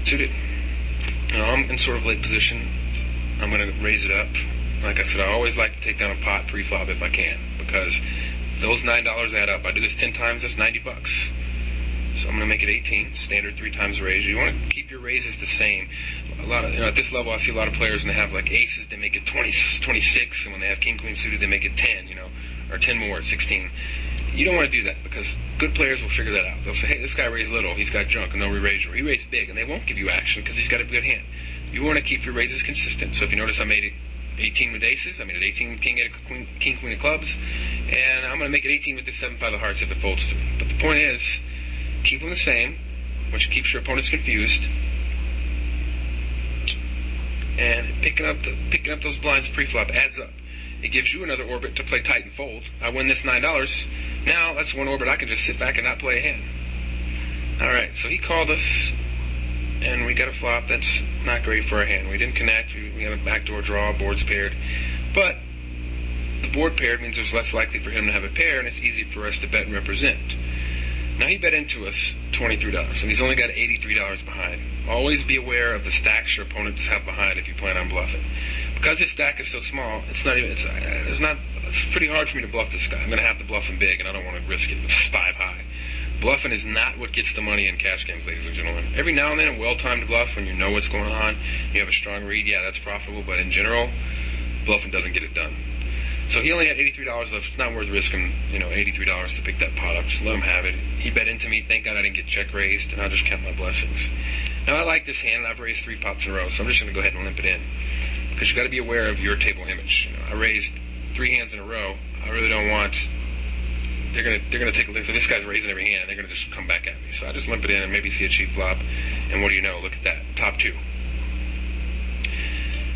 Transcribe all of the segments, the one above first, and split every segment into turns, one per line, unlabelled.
suited. I'm in sort of late position. I'm going to raise it up. Like I said, I always like to take down a pot pre-flop if I can, because those $9 add up. I do this 10 times, that's $90. So I'm going to make it 18, standard 3 times raise. You want to keep your raises the same. A lot of, at this level, I see a lot of players, and they have like aces, they make it 20, 26, and when they have king, queen suited, they make it 10, or 10 more, 16. You don't want to do that, because good players will figure that out. They'll say, hey, this guy raised little, he's got junk, and they'll re-raise, or he raised big, and they won't give you action because he's got a good hand. You want to keep your raises consistent. So if you notice, I made it 18 with aces, I made it 18 with king, queen of clubs, and I'm going to make it 18 with the 7-5 of hearts if it folds to me. But the point is, keep them the same, which keeps your opponents confused, and picking up those blinds pre-flop adds up. It gives you another orbit to play tight and fold. I win this $9. Now that's one orbit I can just sit back and not play a hand. Alright, so he called us, and we got a flop that's not great for our hand. We didn't connect, we had a backdoor draw, board's paired. But the board paired means there's less likely for him to have a pair, and it's easy for us to bet and represent. Now he bet into us $23, and he's only got $83 behind. Always be aware of the stacks your opponents have behind if you plan on bluffing. Because his stack is so small, it's pretty hard for me to bluff this guy. I'm going to have to bluff him big, and I don't want to risk it with 5 high. Bluffing is not what gets the money in cash games, ladies and gentlemen. Every now and then, a well-timed bluff when you know what's going on, you have a strong read, yeah, that's profitable, but in general, bluffing doesn't get it done. So he only had $83 left. It's not worth risking, $83 to pick that pot up. Just let him have it. He bet into me. Thank God I didn't get check raised, and I'll just count my blessings. Now I like this hand, and I've raised 3 pots in a row, so I'm just going to go ahead and limp it in, because you got to be aware of your table image. I raised 3 hands in a row. I really don't want. They're gonna take a look. So this guy's raising every hand, and they're gonna just come back at me. So I just limp it in and maybe see a cheap flop. And what do you know? Look at that, top 2.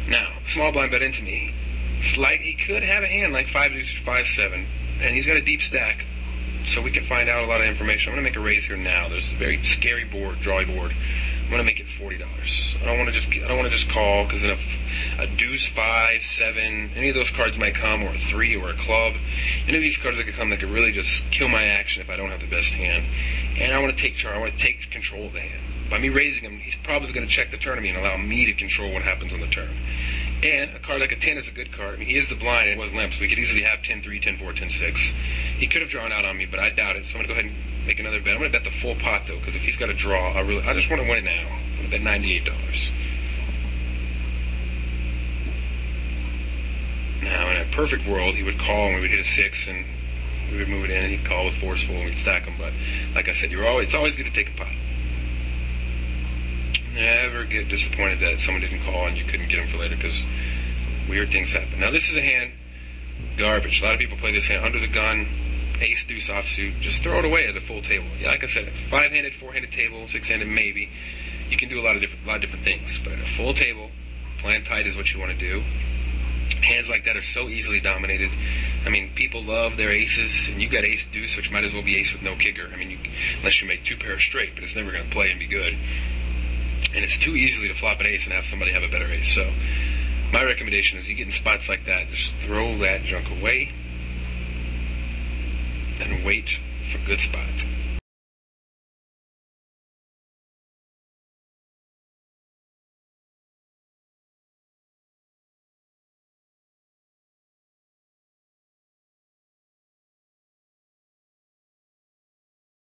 Now small blind bet into me. He could have a hand like 5 deuce, 5-7, and he's got a deep stack, so we can find out a lot of information. I'm gonna make a raise here now. There's a very scary board, drawy board. I'm gonna make it $40. I don't want to just call, because then a deuce, 5, 7, any of those cards might come, or a 3, or a club. Any of these cards that could come that could really just kill my action if I don't have the best hand. And I want to take charge. I want to take control of the hand. By me raising him, he's probably going to check the turn of me and allow me to control what happens on the turn. And a card like a 10 is a good card. I mean, he is the blind and it was limp, so we could easily have 10-3, 10-4, 10-6. He could have drawn out on me, but I doubt it. So I'm going to go ahead and make another bet. I'm going to bet the full pot, though, because if he's got a draw, I just want to win it now. I'm going to bet $98. Now, in a perfect world, he would call and we would hit a 6, and we would move it in, and he'd call with forceful, and we'd stack him. But like I said, it's always good to take a pot. Never get disappointed that someone didn't call and you couldn't get him for later, because weird things happen. Now this is a hand, garbage. A lot of people play this hand under the gun, ace, deuce, offsuit. Just throw it away at a full table. Yeah, like I said, 5-handed, 4-handed table, 6-handed maybe. You can do a lot of different things. But at a full table, playing tight is what you want to do. Hands like that are so easily dominated. I mean, people love their aces, and you got ace deuce, which might as well be ace with no kicker. I mean, unless you make 2 pairs straight, but it's never going to play and be good. And it's too easily to flop an ace and have somebody have a better ace. So my recommendation is, you get in spots like that, just throw that junk away and wait for good spots.